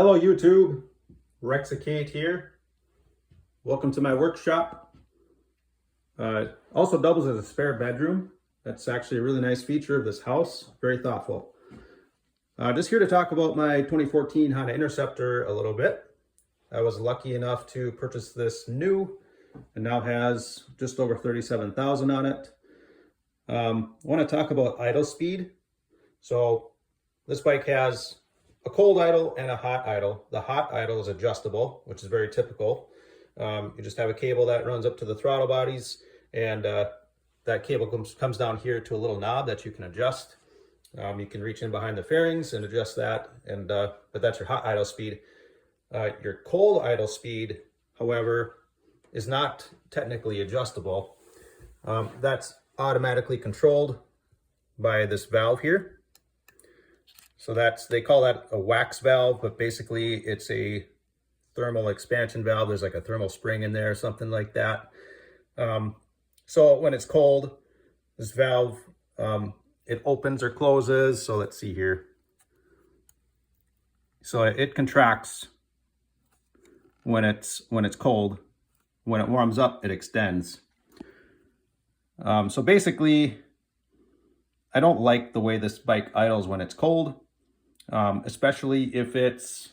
Hello YouTube, Rexicate here. Welcome to my workshop. Also doubles as a spare bedroom. That's actually a really nice feature of this house. Very thoughtful. Just here to talk about my 2014 Honda Interceptor a little bit. I was lucky enough to purchase this new and now has just over 37,000 on it. I want to talk about idle speed. So this bike has a cold idle and a hot idle. The hot idle is adjustable, which is very typical. You just have a cable that runs up to the throttle bodies, and that cable comes down here to a little knob that you can adjust. You can reach in behind the fairings and adjust that, and but that's your hot idle speed. Your cold idle speed, however, is not technically adjustable. That's automatically controlled by this valve here. So they call that a wax valve, but basically it's a thermal expansion valve. There's like a thermal spring in there, something like that. So when it's cold, this valve, it opens or closes. So let's see here. So it contracts when it's cold. When it warms up, it extends. So basically, I don't like the way this bike idles when it's cold. Especially if it's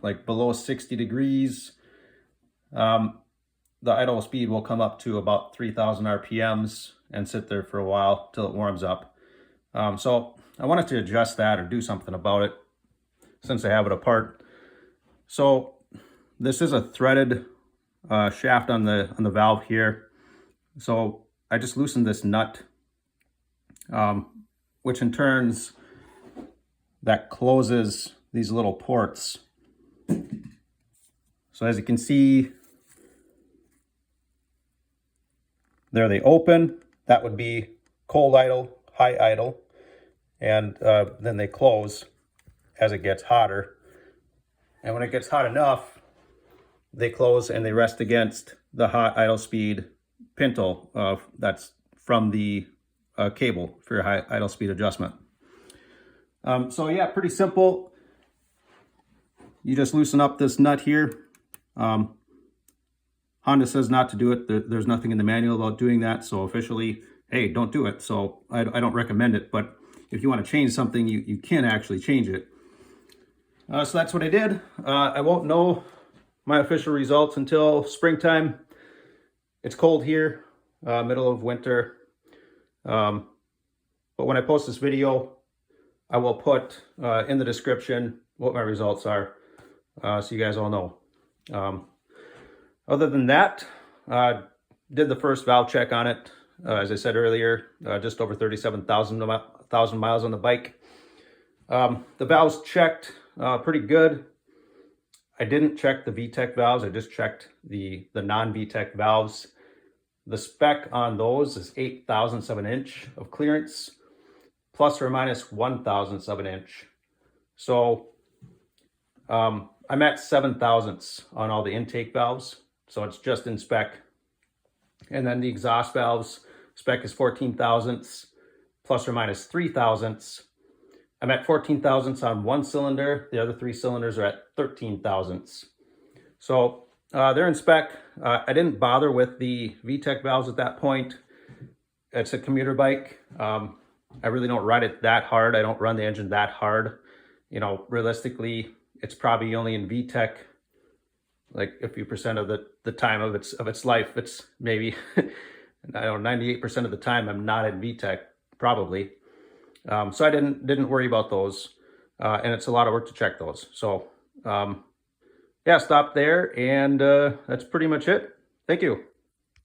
like below 60 degrees, the idle speed will come up to about 3,000 RPMs and sit there for a while till it warms up. So I wanted to adjust that or do something about it since I have it apart. So this is a threaded shaft on the valve here. So I just loosened this nut, which in turns that closes these little ports. So as you can see, there they open. That would be cold idle, high idle, and then they close as it gets hotter. And when it gets hot enough, they close and they rest against the hot idle speed pintle that's from the cable for your high idle speed adjustment. So yeah, pretty simple. You just loosen up this nut here. Honda says not to do it. There's nothing in the manual about doing that. So officially, hey, don't do it. So I don't recommend it. But if you want to change something, you can actually change it. So that's what I did. I won't know my official results until springtime. It's cold here, middle of winter. But when I post this video, I will put in the description what my results are, so you guys all know. Other than that, did the first valve check on it. As I said earlier, just over 37,000 miles on the bike. The valves checked pretty good. I didn't check the VTEC valves. I just checked the non-VTEC valves. The spec on those is 8,000ths of an inch of clearance, plus or minus 1,000ths of an inch. So I'm at 7,000ths on all the intake valves. So it's just in spec. And then the exhaust valves spec is 14,000ths, plus or minus 3,000ths. I'm at 14,000ths on one cylinder. The other three cylinders are at 13,000ths. So they're in spec. I didn't bother with the VTEC valves at that point. It's a commuter bike. I really don't ride it that hard. I don't run the engine that hard. You know, realistically, it's probably only in VTEC like a few percent of the time of its life. It's maybe, I don't know, 98% of the time I'm not in VTEC, probably. So I didn't worry about those. And it's a lot of work to check those. So yeah, stop there, and that's pretty much it. Thank you.